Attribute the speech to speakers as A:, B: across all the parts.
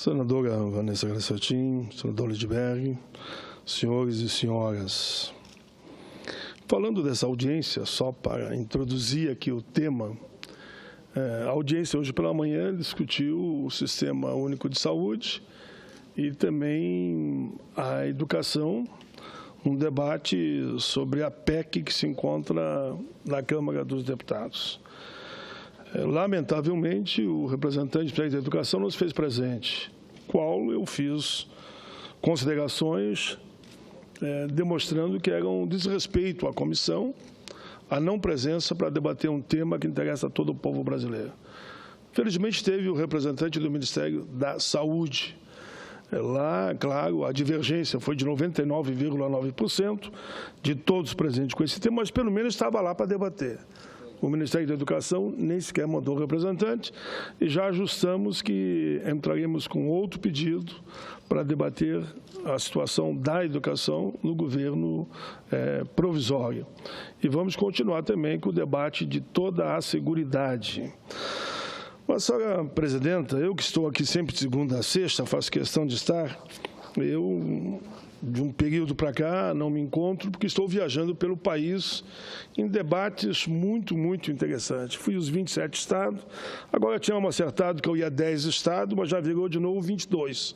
A: Senadora Vanessa Grassettin, senador Lindbergh, senhores e senhoras. Falando dessa audiência, só para introduzir aqui o tema, a audiência hoje pela manhã discutiu o Sistema Único de Saúde e também a educação, um debate sobre a PEC que se encontra na Câmara dos Deputados. Lamentavelmente, o representante da Educação nos fez presente, qual eu fiz considerações demonstrando que era um desrespeito à comissão, a não presença para debater um tema que interessa a todo o povo brasileiro. Felizmente, teve o representante do Ministério da Saúde. Lá, claro, a divergência foi de 99,9% de todos presentes com esse tema, mas pelo menos estava lá para debater. O Ministério da Educação nem sequer mandou representante e já ajustamos que entraremos com outro pedido para debater a situação da educação no governo provisório. E vamos continuar também com o debate de toda a seguridade. Mas, senhora presidenta, eu que estou aqui sempre de segunda a sexta, faço questão de estar, de um período para cá, não me encontro, porque estou viajando pelo país em debates muito interessantes. Fui aos 27 estados, agora tínhamos acertado que eu ia a 10 estados, mas já virou de novo 22.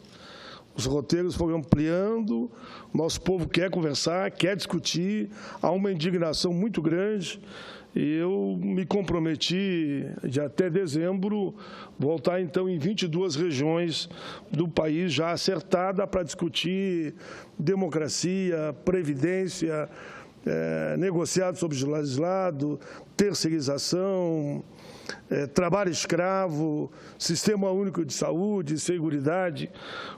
A: Os roteiros foram ampliando, o nosso povo quer conversar, quer discutir, há uma indignação muito grande. E eu me comprometi de até dezembro voltar então em 22 regiões do país já acertada para discutir democracia, previdência, negociado sobre legislado, terceirização, trabalho escravo, sistema único de saúde, seguridade,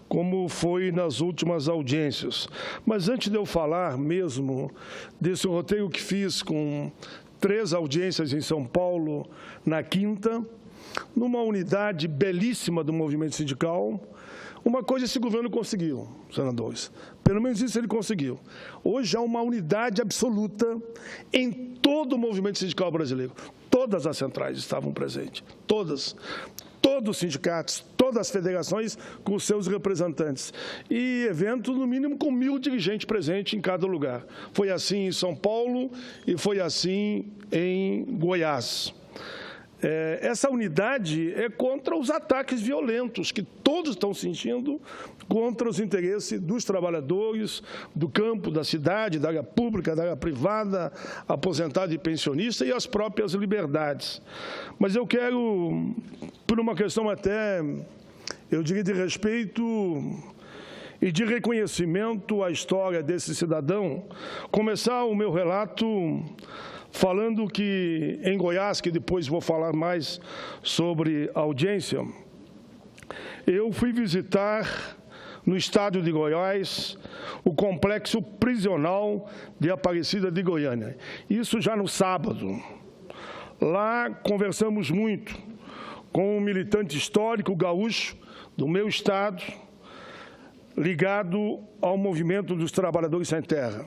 A: como foi nas últimas audiências. Mas antes de eu falar mesmo desse roteiro que fiz com 3 audiências em São Paulo na quinta, numa unidade belíssima do movimento sindical. Uma coisa esse governo conseguiu, senadores, pelo menos isso ele conseguiu. Hoje há uma unidade absoluta em todo o movimento sindical brasileiro. Todas as centrais estavam presentes, todos os sindicatos, todas as federações com seus representantes. E evento, no mínimo, com 1.000 dirigentes presentes em cada lugar. Foi assim em São Paulo e foi assim em Goiás. Essa unidade é contra os ataques violentos que todos estão sentindo contra os interesses dos trabalhadores, do campo, da cidade, da área pública, da área privada, aposentado e pensionista e as próprias liberdades. Mas eu quero, por uma questão até, eu diria, de respeito e de reconhecimento à história desse cidadão, começar o meu relato falando que em Goiás, que depois vou falar mais sobre a audiência, eu fui visitar no estado de Goiás o complexo prisional de Aparecida de Goiânia. Isso já no sábado. Lá conversamos muito com um militante histórico gaúcho do meu estado, ligado ao movimento dos trabalhadores sem terra.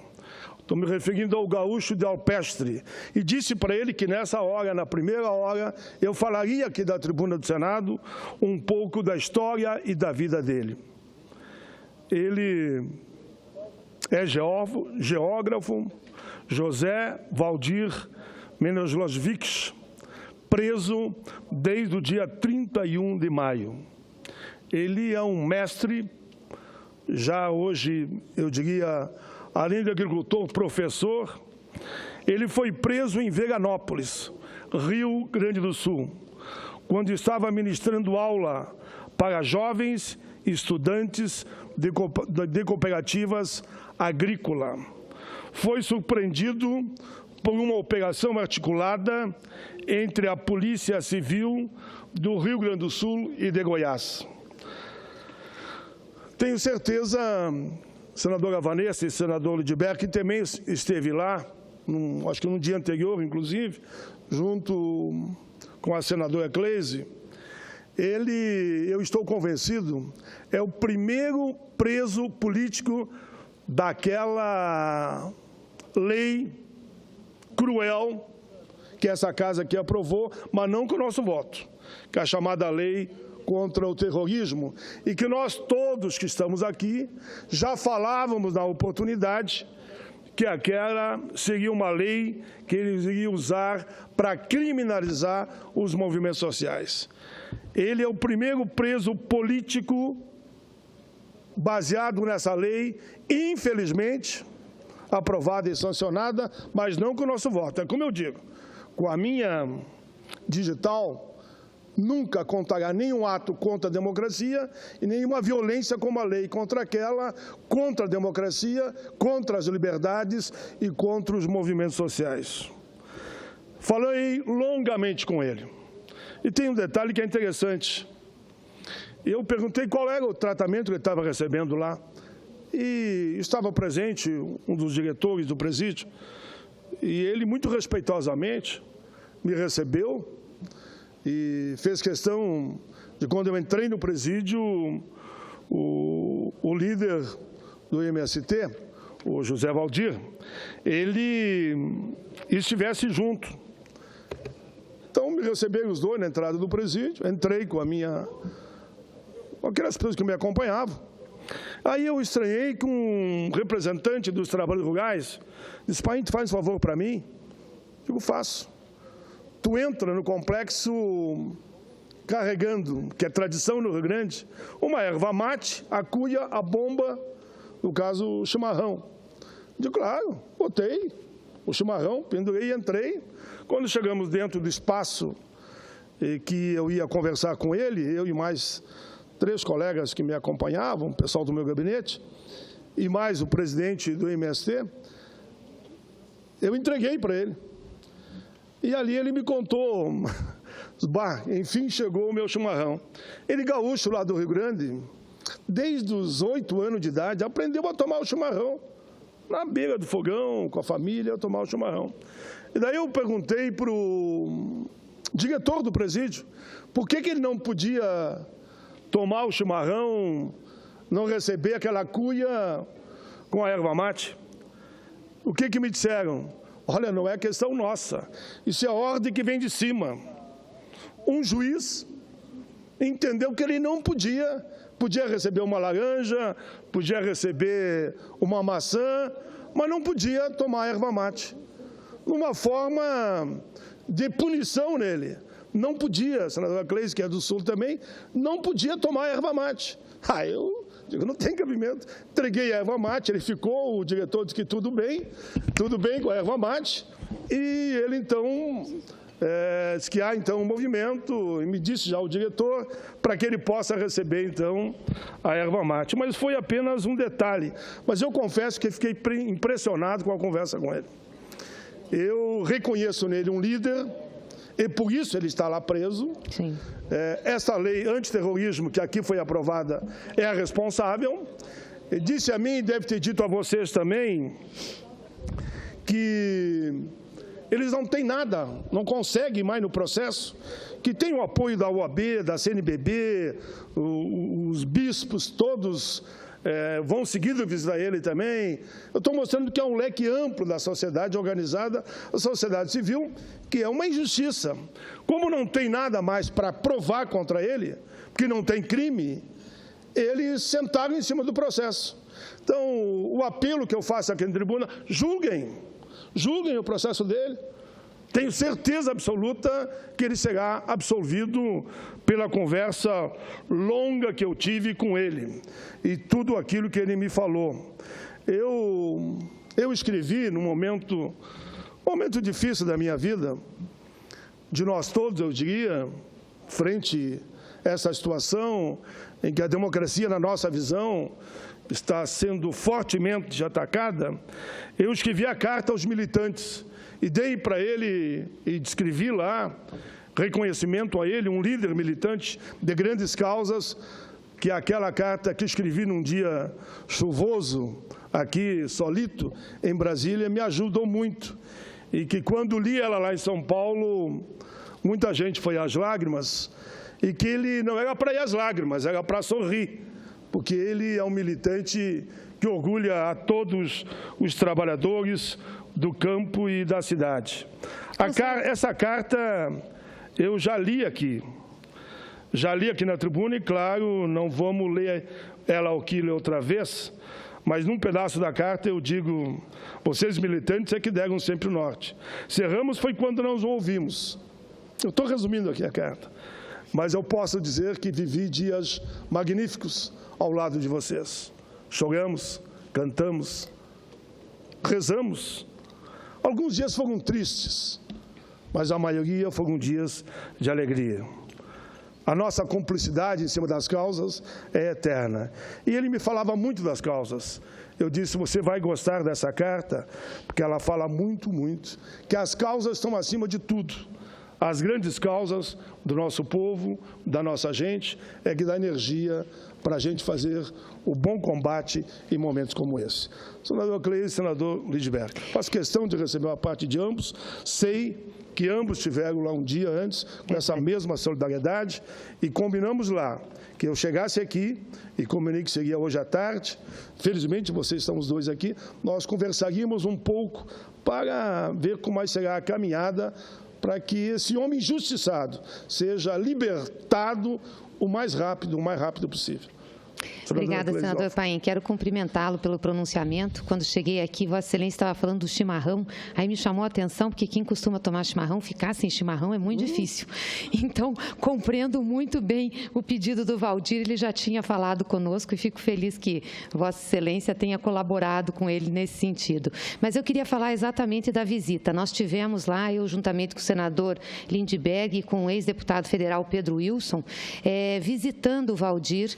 A: Estou me referindo ao gaúcho de Alpestre, e disse para ele que nessa hora, na primeira hora, eu falaria aqui da tribuna do Senado um pouco da história e da vida dele. Ele é geógrafo, José Valdir Menoslovics, preso desde o dia 31 de maio. Ele é um mestre, já hoje, eu diria, além de agricultor, professor. Ele foi preso em Veranópolis, Rio Grande do Sul, quando estava ministrando aula para jovens estudantes de cooperativas agrícolas. Foi surpreendido por uma operação articulada entre a Polícia Civil do Rio Grande do Sul e de Goiás. Tenho certeza, senadora Vanessa e senador Lindbergh, que também esteve lá, acho que no dia anterior, inclusive, junto com a senadora Cleise. Ele, eu estou convencido, é o primeiro preso político daquela lei cruel que essa casa aqui aprovou, mas não com o nosso voto, que é a chamada lei contra o terrorismo e que nós todos que estamos aqui já falávamos na oportunidade que aquela seria uma lei que eles iriam usar para criminalizar os movimentos sociais. Ele é o primeiro preso político baseado nessa lei, infelizmente, aprovada e sancionada, mas não com o nosso voto. É como eu digo, com a minha digital, nunca contará nenhum ato contra a democracia e nenhuma violência como a lei contra aquela, contra a democracia, contra as liberdades e contra os movimentos sociais. Falei longamente com ele. E tem um detalhe que é interessante. Eu perguntei qual era o tratamento que ele estava recebendo lá. E estava presente um dos diretores do presídio, e ele, muito respeitosamente, me recebeu e fez questão de, quando eu entrei no presídio, o líder do MST, o José Valdir, ele estivesse junto. Então, me receberam os dois na entrada do presídio, entrei com aquelas pessoas que me acompanhavam. Aí eu estranhei que um representante dos trabalhos rurais disse: pai, tu faz um favor para mim? Digo, faço. Tu entra no complexo carregando, que é tradição no Rio Grande, uma erva mate, a cuia, a bomba, no caso, o chimarrão. Digo, claro, botei o chimarrão, pendurei e entrei. Quando chegamos dentro do espaço que eu ia conversar com ele, eu e mais 3 colegas que me acompanhavam, o pessoal do meu gabinete, e mais o presidente do MST, eu entreguei para ele. E ali ele me contou, enfim, chegou o meu chimarrão. Ele, gaúcho lá do Rio Grande, desde os 8 anos de idade, aprendeu a tomar o chimarrão, na beira do fogão, com a família, a tomar o chimarrão. E daí eu perguntei para o diretor do presídio, por que ele não podia tomar o chimarrão, não receber aquela cuia com a erva mate? O que me disseram? Olha, não é questão nossa, isso é ordem que vem de cima. Um juiz entendeu que ele não podia receber uma laranja, podia receber uma maçã, mas não podia tomar erva mate. Uma forma de punição nele. Não podia, a senadora Cleise, que é do Sul também, não podia tomar erva mate. Eu digo, não tem cabimento. Entreguei a erva mate, ele ficou, o diretor disse que tudo bem com a erva mate, e ele então disse que há então um movimento, e me disse já o diretor, para que ele possa receber então a erva mate. Mas foi apenas um detalhe. Mas eu confesso que fiquei impressionado com a conversa com ele. Eu reconheço nele um líder, e por isso ele está lá preso.
B: Sim.
A: Essa lei antiterrorismo que aqui foi aprovada é a responsável. Ele disse a mim, e deve ter dito a vocês também, que eles não têm nada, não conseguem mais no processo, que tem o apoio da OAB, da CNBB, os bispos todos vão seguindo visitar ele também. Eu estou mostrando que é um leque amplo da sociedade organizada, a sociedade civil, que é uma injustiça. Como não tem nada mais para provar contra ele, porque não tem crime, eles sentaram em cima do processo. Então, o apelo que eu faço aqui na tribuna, julguem o processo dele. Tenho certeza absoluta que ele será absolvido pela conversa longa que eu tive com ele e tudo aquilo que ele me falou. Eu escrevi num momento difícil da minha vida, de nós todos, eu diria, frente a essa situação em que a democracia, na nossa visão, está sendo fortemente atacada. Eu escrevi a carta aos militantes e dei para ele, e descrevi lá, reconhecimento a ele, um líder militante de grandes causas, que aquela carta que escrevi num dia chuvoso, aqui, solito, em Brasília, me ajudou muito. E que quando li ela lá em São Paulo, muita gente foi às lágrimas, e que ele não era para ir às lágrimas, era para sorrir, porque ele é um militante que orgulha a todos os trabalhadores do campo e da cidade. Essa carta eu já li aqui. Já li aqui na tribuna e, claro, não vamos ler ela aqui outra vez, mas num pedaço da carta eu digo, vocês militantes é que deram sempre o norte. Se erramos foi quando não os ouvimos. Eu estou resumindo aqui a carta, mas eu posso dizer que vivi dias magníficos ao lado de vocês. Choramos, cantamos, rezamos. Alguns dias foram tristes, mas a maioria foram dias de alegria. A nossa cumplicidade em cima das causas é eterna. E ele me falava muito das causas. Eu disse, você vai gostar dessa carta, porque ela fala muito, que as causas estão acima de tudo. As grandes causas do nosso povo, da nossa gente, é que dá energia para a gente fazer o bom combate em momentos como esse. Senador Cleide e senador Lindbergh, faço questão de receber uma parte de ambos, sei que ambos estiveram lá um dia antes, com essa mesma solidariedade, e combinamos lá que eu chegasse aqui, e combinei que seria hoje à tarde, felizmente vocês estão os dois aqui, nós conversaríamos um pouco para ver como mais será a caminhada para que esse homem injustiçado seja libertado o mais rápido possível.
B: Obrigada, senador Paim. Quero cumprimentá-lo pelo pronunciamento. Quando cheguei aqui, Vossa Excelência estava falando do chimarrão. Aí me chamou a atenção, porque quem costuma tomar chimarrão, ficar sem chimarrão é muito difícil. Então, compreendo muito bem o pedido do Valdir. Ele já tinha falado conosco e fico feliz que Vossa Excelência tenha colaborado com ele nesse sentido. Mas eu queria falar exatamente da visita. Nós tivemos lá, eu juntamente com o senador Lindbergh e com o ex-deputado federal Pedro Wilson, visitando o Valdir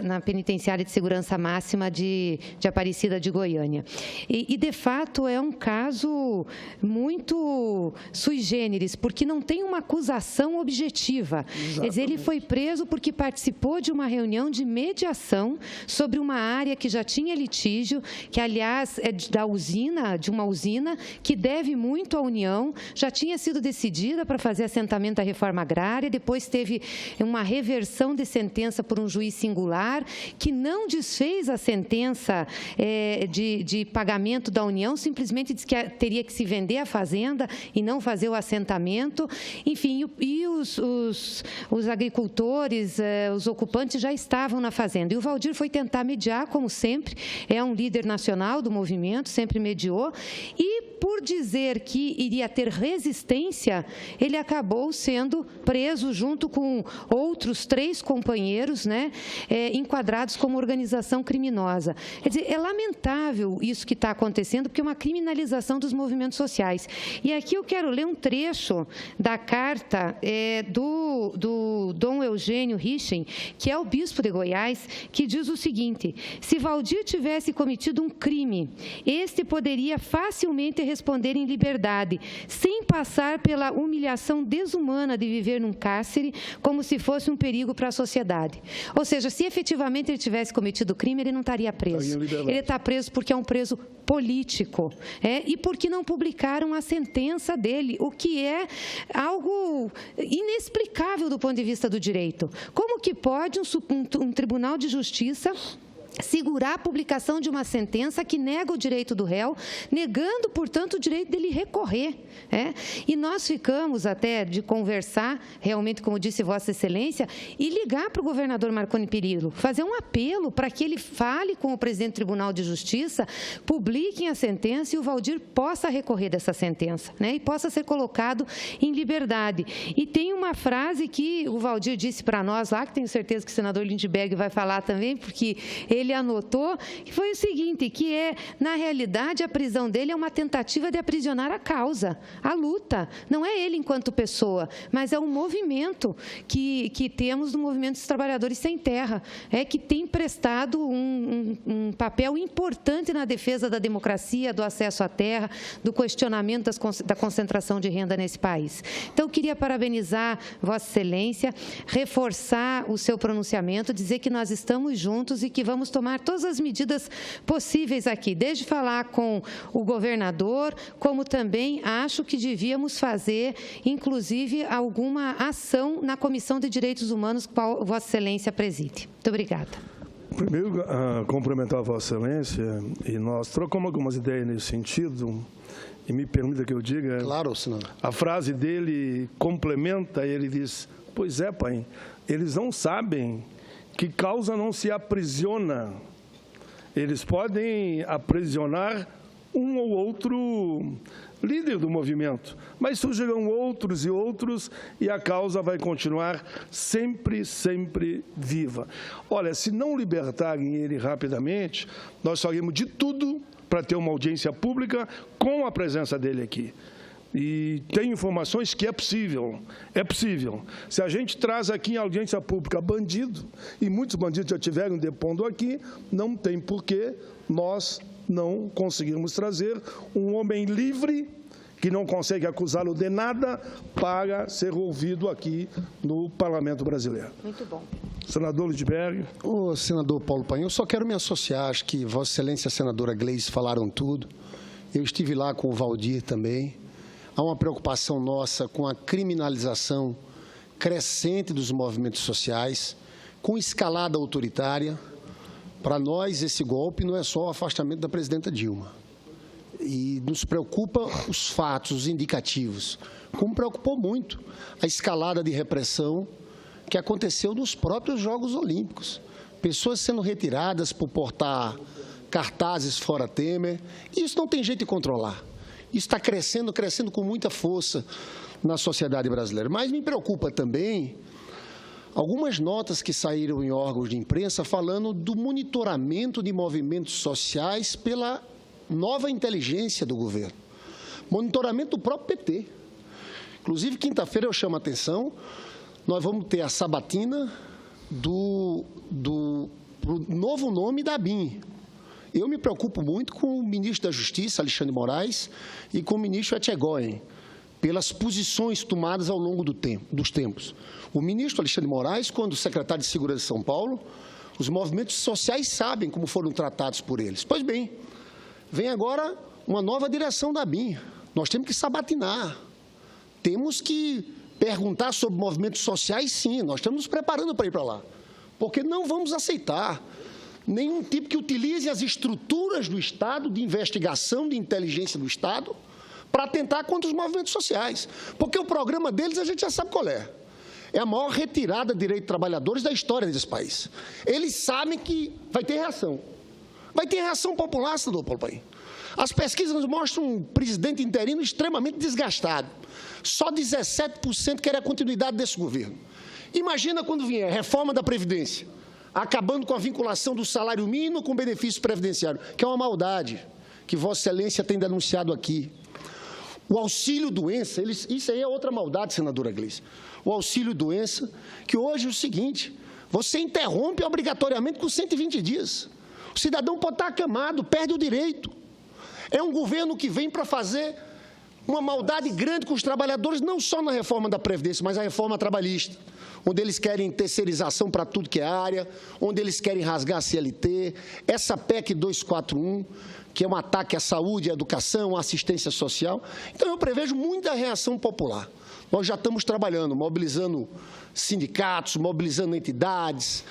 B: na penitenciária de segurança máxima de Aparecida de Goiânia. E, de fato, é um caso muito sui generis, porque não tem uma acusação objetiva. Exatamente. Quer dizer, ele foi preso porque participou de uma reunião de mediação sobre uma área que já tinha litígio, que, aliás, é de uma usina, que deve muito à União, já tinha sido decidida para fazer assentamento da reforma agrária, depois teve uma reversão de sentença por um juiz singular, que não desfez a sentença de pagamento da União, simplesmente disse que teria que se vender a fazenda e não fazer o assentamento. Enfim, e os agricultores, os ocupantes já estavam na fazenda. E o Valdir foi tentar mediar, como sempre, é um líder nacional do movimento, sempre mediou, e por dizer que iria ter resistência, ele acabou sendo preso junto com outros 3 companheiros, né, enquadrados como organização criminosa. Quer dizer, é lamentável isso que está acontecendo, porque é uma criminalização dos movimentos sociais. E aqui eu quero ler um trecho da carta do Dom Eugênio Richen, que é o bispo de Goiás, que diz o seguinte: se Valdir tivesse cometido um crime, este poderia facilmente responder em liberdade, sem passar pela humilhação desumana de viver num cárcere, como se fosse um perigo para a sociedade. Ou seja, se efetivamente ele tivesse cometido crime, ele não estaria preso. Ele está preso porque é um preso político, e porque não publicaram a sentença dele, o que é algo inexplicável do ponto de vista do direito. Como que pode um tribunal de justiça segurar a publicação de uma sentença que nega o direito do réu, negando, portanto, o direito dele recorrer. E nós ficamos até de conversar, realmente, como disse Vossa Excelência, e ligar para o governador Marconi Perillo, fazer um apelo para que ele fale com o presidente do Tribunal de Justiça, publiquem a sentença e o Valdir possa recorrer dessa sentença, e possa ser colocado em liberdade. E tem uma frase que o Valdir disse para nós lá, que tenho certeza que o senador Lindbergh vai falar também, porque ele anotou, que foi o seguinte, que na realidade, a prisão dele é uma tentativa de aprisionar a causa, a luta. Não é ele enquanto pessoa, mas é um movimento que temos do Movimento dos Trabalhadores Sem Terra, que tem prestado um papel importante na defesa da democracia, do acesso à terra, do questionamento da concentração de renda nesse país. Então, eu queria parabenizar Vossa Excelência, reforçar o seu pronunciamento, dizer que nós estamos juntos e que vamos tomar todas as medidas possíveis aqui, desde falar com o governador, como também acho que devíamos fazer, inclusive, alguma ação na Comissão de Direitos Humanos, qual Vossa Excelência preside. Muito obrigada.
A: Primeiro, cumprimentar a Vossa Excelência, e nós trocamos algumas ideias nesse sentido, e me permita que eu diga...
C: Claro, senador.
A: A frase dele complementa, ele diz, Pois é, pai. Eles não sabem que causa não se aprisiona. Eles podem aprisionar um ou outro líder do movimento, mas surgirão outros e outros e a causa vai continuar sempre, sempre viva. Olha, se não libertarem ele rapidamente, nós faremos de tudo para ter uma audiência pública com a presença dele aqui. E tem informações que é possível, é possível. Se a gente traz aqui em audiência pública bandido, e muitos bandidos já tiveram depondo aqui, não tem porquê nós não conseguirmos trazer um homem livre, que não consegue acusá-lo de nada, para ser ouvido aqui no Parlamento Brasileiro.
B: Muito bom.
A: Senador Lindbergh.
C: Ô, senador Paulo Paim, eu só quero me associar, acho que Vossa Excelência e a senadora Gleice falaram tudo. Eu estive lá com o Valdir também. Há uma preocupação nossa com a criminalização crescente dos movimentos sociais, com escalada autoritária. Para nós, esse golpe não é só o afastamento da presidenta Dilma. E nos preocupa os fatos, os indicativos, como preocupou muito a escalada de repressão que aconteceu nos próprios Jogos Olímpicos. Pessoas sendo retiradas por portar cartazes fora Temer. E isso não tem jeito de controlar. Isso está crescendo, crescendo com muita força na sociedade brasileira. Mas me preocupa também algumas notas que saíram em órgãos de imprensa falando do monitoramento de movimentos sociais pela nova inteligência do governo. Monitoramento do próprio PT. Inclusive, quinta-feira eu chamo a atenção, nós vamos ter a sabatina do novo nome da ABIN. Eu me preocupo muito com o ministro da Justiça, Alexandre Moraes, e com o ministro Etchegóin, pelas posições tomadas ao longo dos tempos. O ministro Alexandre Moraes, quando secretário de Segurança de São Paulo, os movimentos sociais sabem como foram tratados por eles. Pois bem, vem agora uma nova direção da ABIN. Nós temos que sabatinar. Temos que perguntar sobre movimentos sociais, sim. Nós estamos nos preparando para ir para lá. Porque não vamos aceitar nenhum tipo que utilize as estruturas do Estado, de investigação, de inteligência do Estado, para atentar contra os movimentos sociais. Porque o programa deles a gente já sabe qual é. É a maior retirada de direitos de trabalhadores da história desse país. Eles sabem que vai ter reação. Vai ter reação popular, senador Paulo Paim. As pesquisas nos mostram um presidente interino extremamente desgastado. Só 17% quer a continuidade desse governo. Imagina quando vier a reforma da Previdência, acabando com a vinculação do salário mínimo com o benefício previdenciário, que é uma maldade, que Vossa Excelência tem denunciado aqui. O auxílio-doença, isso aí é outra maldade, senadora Gleice. O auxílio-doença, que hoje é o seguinte, você interrompe obrigatoriamente com 120 dias. O cidadão pode estar acamado, perde o direito. É um governo que vem para fazer uma maldade grande com os trabalhadores, não só na reforma da Previdência, mas a reforma trabalhista, onde eles querem terceirização para tudo que é área, onde eles querem rasgar a CLT, essa PEC 241, que é um ataque à saúde, à educação, à assistência social. Então, eu prevejo muita reação popular. Nós já estamos trabalhando, mobilizando sindicatos, mobilizando entidades.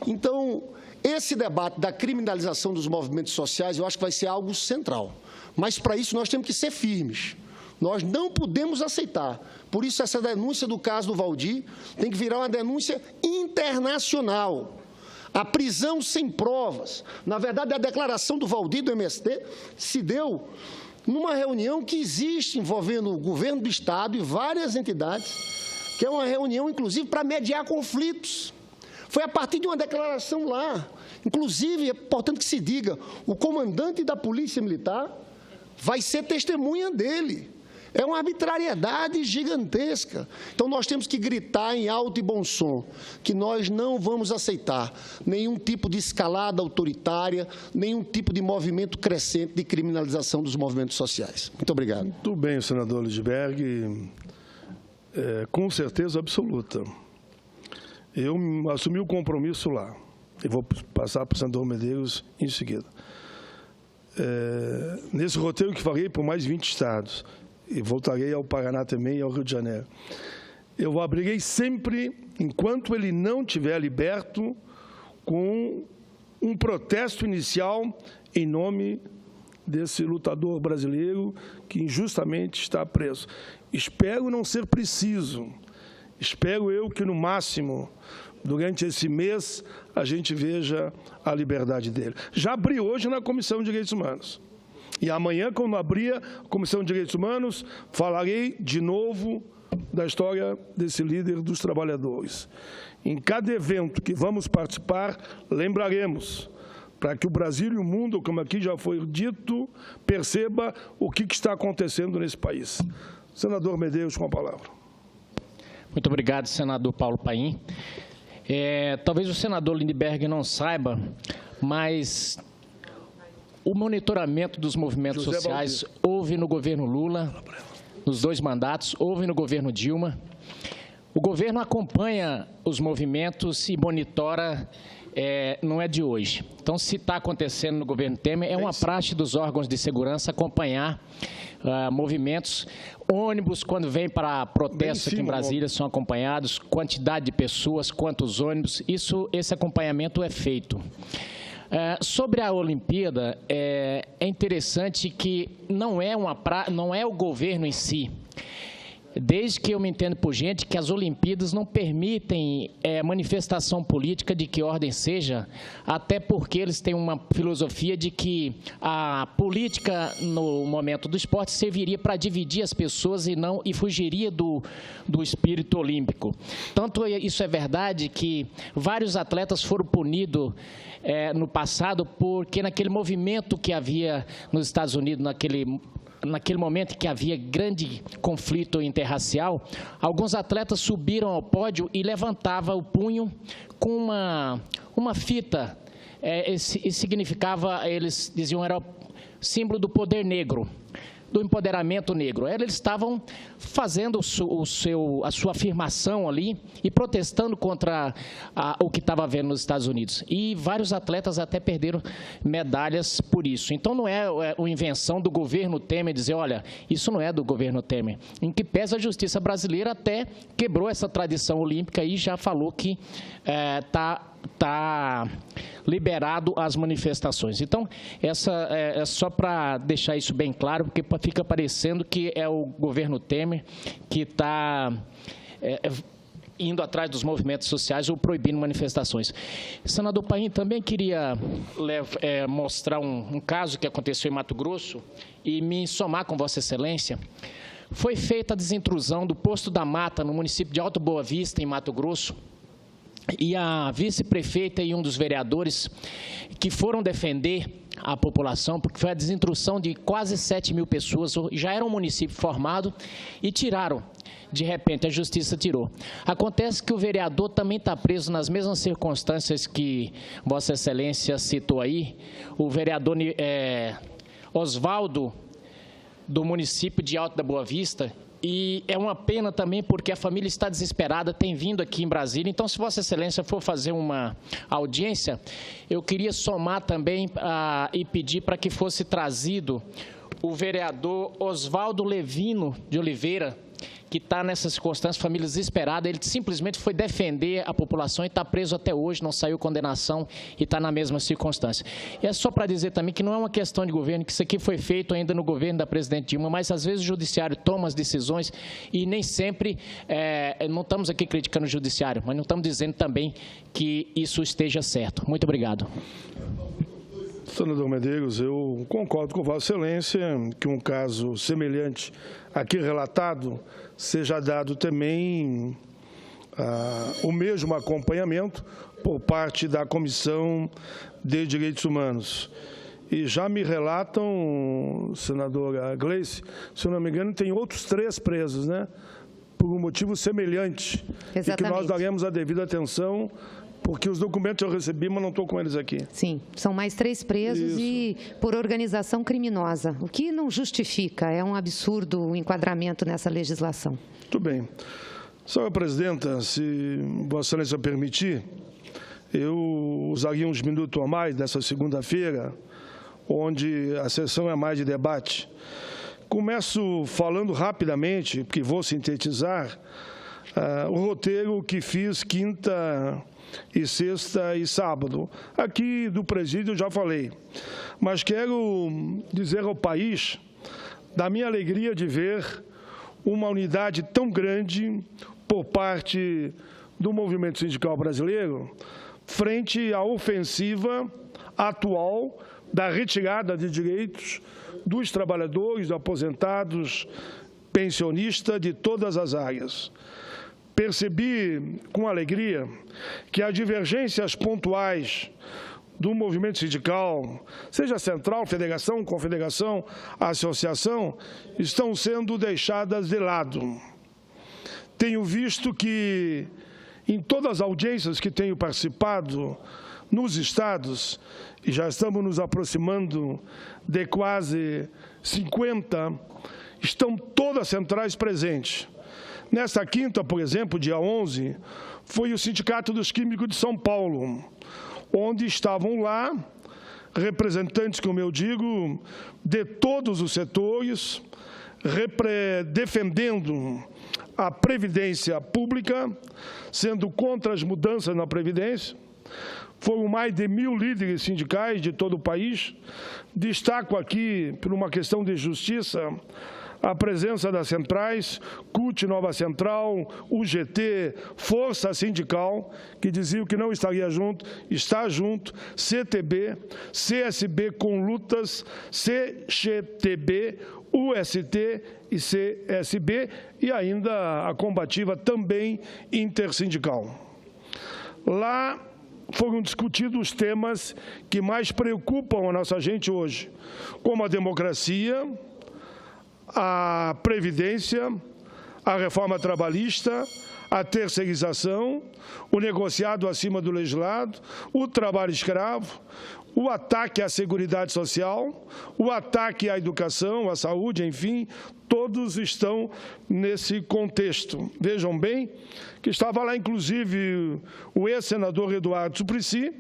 C: Então, esse debate da criminalização dos movimentos sociais, eu acho que vai ser algo central. Mas, para isso, nós temos que ser firmes. Nós não podemos aceitar. Por isso, essa denúncia do caso do Valdir tem que virar uma denúncia internacional. A prisão sem provas. Na verdade, a declaração do Valdir do MST se deu numa reunião que existe envolvendo o governo do Estado e várias entidades, que é uma reunião, inclusive, para mediar conflitos. Foi a partir de uma declaração lá. Inclusive, é importante que se diga, o comandante da Polícia Militar vai ser testemunha dele. É uma arbitrariedade gigantesca. Então, nós temos que gritar em alto e bom som que nós não vamos aceitar nenhum tipo de escalada autoritária, nenhum tipo de movimento crescente de criminalização dos movimentos sociais. Muito obrigado.
A: Muito bem, senador Lindbergh. Com certeza absoluta. Eu assumi o compromisso lá. Eu vou passar para o senador Medeiros em seguida. Nesse roteiro que farei por mais 20 estados, e voltarei ao Paraná também e ao Rio de Janeiro. Eu abrirei sempre, enquanto ele não estiver liberto, com um protesto inicial em nome desse lutador brasileiro que injustamente está preso. Espero não ser preciso Espero eu que, no máximo, durante esse mês, a gente veja a liberdade dele. Já abri hoje na Comissão de Direitos Humanos. E amanhã, quando abrir a Comissão de Direitos Humanos, falarei de novo da história desse líder dos trabalhadores. Em cada evento que vamos participar, lembraremos, para que o Brasil e o mundo, como aqui já foi dito, perceba o que está acontecendo nesse país. Senador Medeiros, com a palavra.
D: Muito obrigado, senador Paulo Paim. Talvez o senador Lindbergh não saiba, mas o monitoramento dos movimentos sociais houve no governo Lula, nos 2 mandatos, houve no governo Dilma. O governo acompanha os movimentos e monitora, não é de hoje. Então, se está acontecendo no governo Temer, é uma praxe dos órgãos de segurança acompanhar movimentos. Ônibus, quando vem para protesto aqui em Brasília, são acompanhados, quantidade de pessoas, quantos ônibus, esse acompanhamento é feito. Sobre a Olimpíada, é interessante que não é o governo em si. Desde que eu me entendo por gente que as Olimpíadas não permitem manifestação política de que ordem seja, até porque eles têm uma filosofia de que a política no momento do esporte serviria para dividir as pessoas e fugiria do espírito olímpico. Tanto isso é verdade que vários atletas foram punidos no passado porque naquele movimento que havia nos Estados Unidos, naquele momento que havia grande conflito interracial, alguns atletas subiram ao pódio e levantavam o punho com uma fita. Isso significava, eles diziam, era o símbolo do poder negro, do empoderamento negro. Eles estavam fazendo a sua afirmação ali e protestando contra o que estava havendo nos Estados Unidos. E vários atletas até perderam medalhas por isso. Então, não é uma invenção do governo Temer dizer, olha, isso não é do governo Temer. Em que pese a justiça brasileira até quebrou essa tradição olímpica e já falou que está liberado as manifestações. Então, essa é só para deixar isso bem claro, porque fica parecendo que é o governo Temer que está indo atrás dos movimentos sociais ou proibindo manifestações. Senador Paim, também queria mostrar um caso que aconteceu em Mato Grosso e me somar com Vossa Excelência. Foi feita a desintrusão do posto da Mata, no município de Alto Boa Vista, em Mato Grosso, e a vice-prefeita e um dos vereadores que foram defender a população, porque foi a desintrusão de quase 7.000 pessoas, já era um município formado, e tiraram. De repente, a justiça tirou. Acontece que o vereador também está preso nas mesmas circunstâncias que Vossa Excelência citou aí. O vereador Oswaldo, do município de Alto da Boa Vista, e é uma pena também porque a família está desesperada, tem vindo aqui em Brasília. Então, se Vossa Excelência for fazer uma audiência, eu queria somar também e pedir para que fosse trazido o vereador Oswaldo Levino de Oliveira, que está nessas circunstâncias, família desesperada. Ele simplesmente foi defender a população e está preso até hoje, não saiu condenação e está na mesma circunstância. E é só para dizer também que não é uma questão de governo, que isso aqui foi feito ainda no governo da presidente Dilma, mas às vezes o judiciário toma as decisões e nem sempre, não estamos aqui criticando o judiciário, mas não estamos dizendo também que isso esteja certo. Muito obrigado.
A: Senador Medeiros, eu concordo com Vossa Excelência que um caso semelhante aqui relatado seja dado também o mesmo acompanhamento por parte da Comissão de Direitos Humanos. E já me relatam, senadora Gleice, se eu não me engano, tem outros 3 presos, né? Por um motivo semelhante. Exatamente. E que nós daremos a devida atenção, porque os documentos eu recebi, mas não estou com eles aqui.
B: Sim, são mais 3 presos. Isso. E por organização criminosa, o que não justifica, é um absurdo o enquadramento nessa legislação.
A: Muito bem. Senhora Presidenta, se Vossa Excelência permitir, eu usaria uns minutos a mais nessa segunda-feira, onde a sessão é mais de debate. Começo falando rapidamente, porque vou sintetizar, o roteiro que fiz quinta e sexta e sábado. Aqui do presídio eu já falei, mas quero dizer ao país da minha alegria de ver uma unidade tão grande, por parte do movimento sindical brasileiro frente à ofensiva atual da retirada de direitos dos trabalhadores, aposentados, pensionistas de todas as áreas. Percebi com alegria que as divergências pontuais do movimento sindical, seja central, federação, confederação, associação, estão sendo deixadas de lado. Tenho visto que, em todas as audiências que tenho participado nos estados, e já estamos nos aproximando de quase 50, estão todas as centrais presentes. Nesta quinta, por exemplo, dia 11, foi o Sindicato dos Químicos de São Paulo, onde estavam lá representantes, como eu digo, de todos os setores, defendendo a Previdência Pública, sendo contra as mudanças na Previdência. Foram mais de 1.000 líderes sindicais de todo o país. Destaco aqui, por uma questão de justiça, a presença das centrais, CUT Nova Central, UGT, Força Sindical, que diziam que não estaria junto, está junto, CTB, CSB com lutas, CGTB, UST e CSB, e ainda a combativa também intersindical. Lá foram discutidos os temas que mais preocupam a nossa gente hoje, como a democracia, a Previdência, a reforma trabalhista, a terceirização, o negociado acima do legislado, o trabalho escravo, o ataque à seguridade social, o ataque à educação, à saúde, enfim, todos estão nesse contexto. Vejam bem que estava lá, inclusive, o ex-senador Eduardo Suplicy,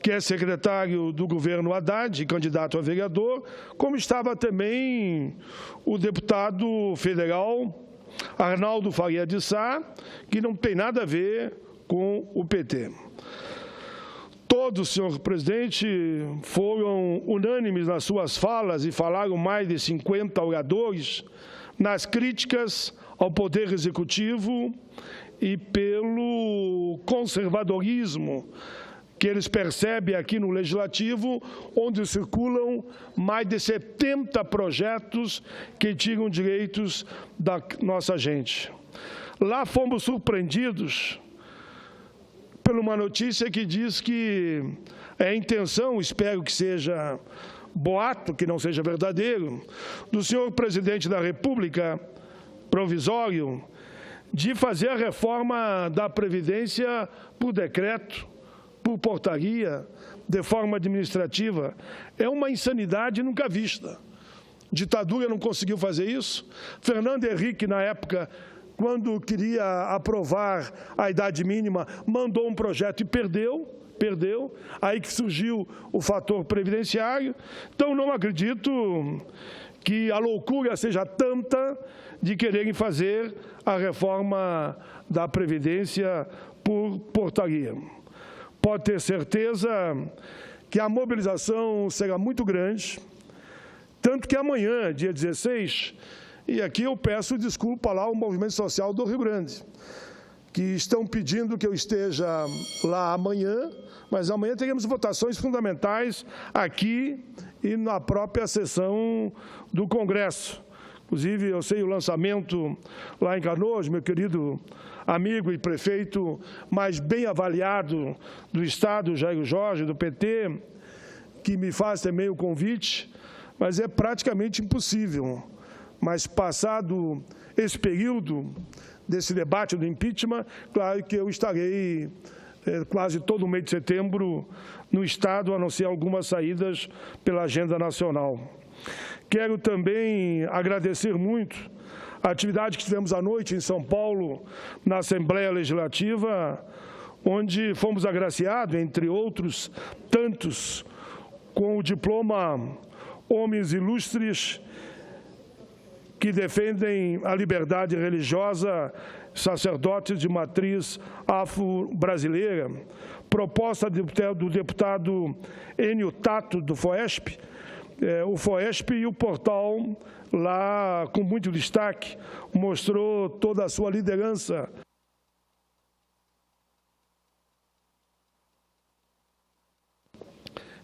A: que é secretário do governo Haddad, candidato a vereador, como estava também o deputado federal Arnaldo Faria de Sá, que não tem nada a ver com o PT. Todos, senhor presidente, foram unânimes nas suas falas e falaram mais de 50 oradores nas críticas ao Poder Executivo e pelo conservadorismo que eles percebem aqui no Legislativo, onde circulam mais de 70 projetos que tiram direitos da nossa gente. Lá fomos surpreendidos por uma notícia que diz que é a intenção, espero que seja boato, que não seja verdadeiro, do senhor presidente da República, provisório, de fazer a reforma da Previdência por decreto, por portaria, de forma administrativa. É uma insanidade nunca vista. Ditadura não conseguiu fazer isso. Fernando Henrique, na época, quando queria aprovar a idade mínima, mandou um projeto e perdeu. Aí que surgiu o fator previdenciário. Então, não acredito que a loucura seja tanta de quererem fazer a reforma da Previdência por portaria. Pode ter certeza que a mobilização será muito grande, tanto que amanhã, dia 16, e aqui eu peço desculpa lá ao Movimento Social do Rio Grande, que estão pedindo que eu esteja lá amanhã, mas amanhã teremos votações fundamentais aqui e na própria sessão do Congresso. Inclusive, eu sei o lançamento lá em Canoas, meu querido amigo e prefeito mais bem avaliado do Estado, Jair Jorge, do PT, que me faz também o convite, mas é praticamente impossível. Mas, passado esse período desse debate do impeachment, claro que eu estarei quase todo o mês de setembro no Estado, a não ser algumas saídas pela agenda nacional. Quero também agradecer muito a atividade que tivemos à noite em São Paulo, na Assembleia Legislativa, onde fomos agraciados, entre outros tantos, com o diploma Homens Ilustres que defendem a liberdade religiosa, sacerdotes de matriz afro-brasileira, proposta do deputado Enio Tato, do FOESP, o FOESP e o portal, lá com muito destaque, mostrou toda a sua liderança.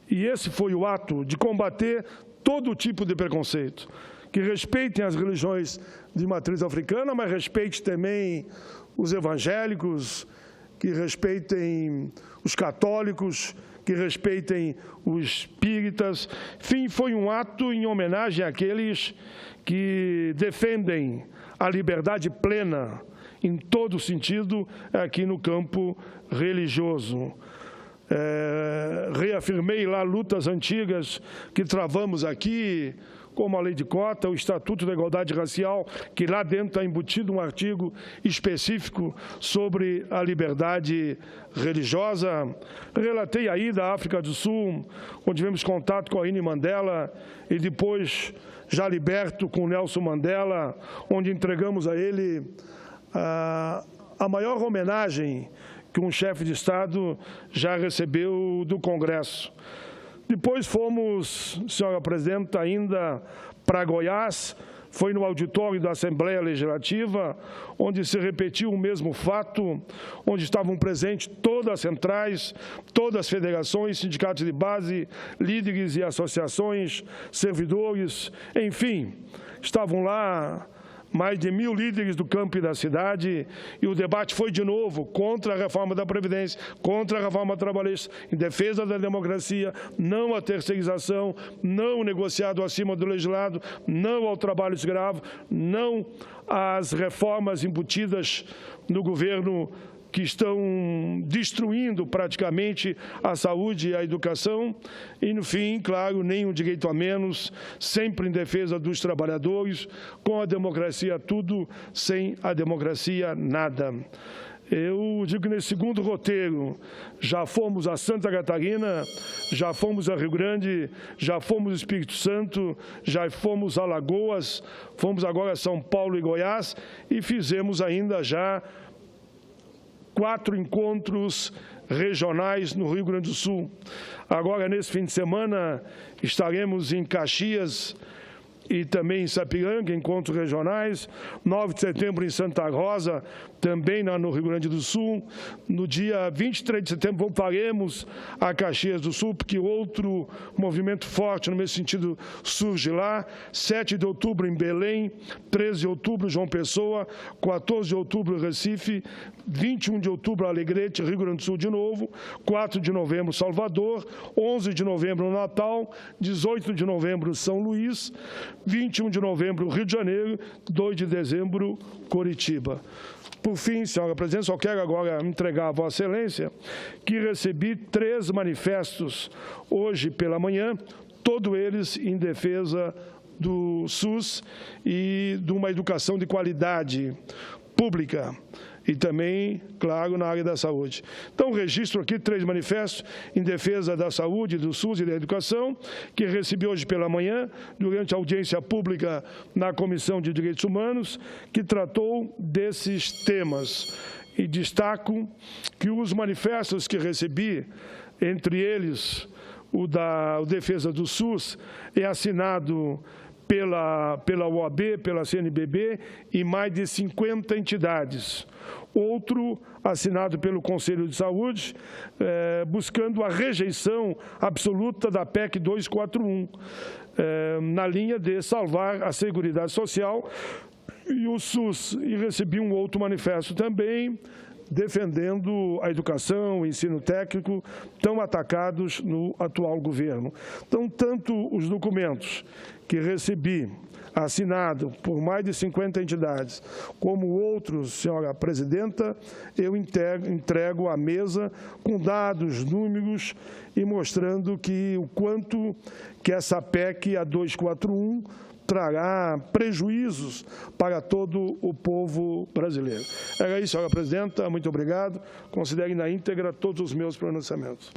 A: E esse foi o ato de combater todo tipo de preconceito, que respeitem as religiões de matriz africana, mas respeite também os evangélicos, que respeitem os católicos, que respeitem os espíritas. Enfim, foi um ato em homenagem àqueles que defendem a liberdade plena, em todo sentido, aqui no campo religioso. Reafirmei lá lutas antigas que travamos aqui, como a lei de cota, o Estatuto da Igualdade Racial, que lá dentro está embutido um artigo específico sobre a liberdade religiosa. Relatei a ida à África do Sul, onde tivemos contato com a Winnie Mandela e depois, já liberto, com o Nelson Mandela, onde entregamos a ele a maior homenagem que um chefe de Estado já recebeu do Congresso. Depois fomos, senhora presidenta, ainda para Goiás, foi no auditório da Assembleia Legislativa, onde se repetiu o mesmo fato, onde estavam presentes todas as centrais, todas as federações, sindicatos de base, líderes e associações, servidores, enfim, estavam lá mais de 1.000 líderes do campo e da cidade, e o debate foi, de novo, contra a reforma da Previdência, contra a reforma trabalhista, em defesa da democracia, não à terceirização, não negociado acima do legislado, não ao trabalho escravo, não às reformas embutidas no governo que estão destruindo praticamente a saúde e a educação, e, no fim, claro, nenhum direito a menos, sempre em defesa dos trabalhadores, com a democracia tudo, sem a democracia nada. Eu digo que nesse segundo roteiro, já fomos a Santa Catarina, já fomos a Rio Grande, já fomos ao Espírito Santo, já fomos a Alagoas, fomos agora a São Paulo e Goiás, e fizemos ainda já 4 encontros regionais no Rio Grande do Sul. Agora, nesse fim de semana, estaremos em Caxias e também em Sapiranga, encontros regionais. 9 de setembro em Santa Rosa, também no Rio Grande do Sul. No dia 23 de setembro voltaremos a Caxias do Sul, porque outro movimento forte no mesmo sentido surge lá. 7 de outubro em Belém, 13 de outubro João Pessoa, 14 de outubro Recife, 21 de outubro Alegrete, Rio Grande do Sul de novo, 4 de novembro Salvador, 11 de novembro Natal, 18 de novembro São Luís, 21 de novembro Rio de Janeiro, 2 de dezembro Curitiba. Por fim, senhora presidente, só quero agora entregar a Vossa Excelência que recebi 3 manifestos hoje pela manhã, todos eles em defesa do SUS e de uma educação de qualidade pública. E também, claro, na área da saúde. Então, registro aqui 3 manifestos em defesa da saúde, do SUS e da educação, que recebi hoje pela manhã, durante a audiência pública na Comissão de Direitos Humanos, que tratou desses temas. E destaco que os manifestos que recebi, entre eles o da defesa do SUS, é assinado pela OAB, pela CNBB e mais de 50 entidades. Outro assinado pelo Conselho de Saúde, buscando a rejeição absoluta da PEC 241, na linha de salvar a Seguridade Social e o SUS. E recebi um outro manifesto também, defendendo a educação, o ensino técnico, tão atacados no atual governo. Então, tanto os documentos que recebi, assinado por mais de 50 entidades, como outros, senhora presidenta, eu entrego à mesa com dados, números e mostrando que o quanto que essa PEC, a 241, trará prejuízos para todo o povo brasileiro. Era isso, senhora presidenta. Muito obrigado. Considere na íntegra todos os meus pronunciamentos.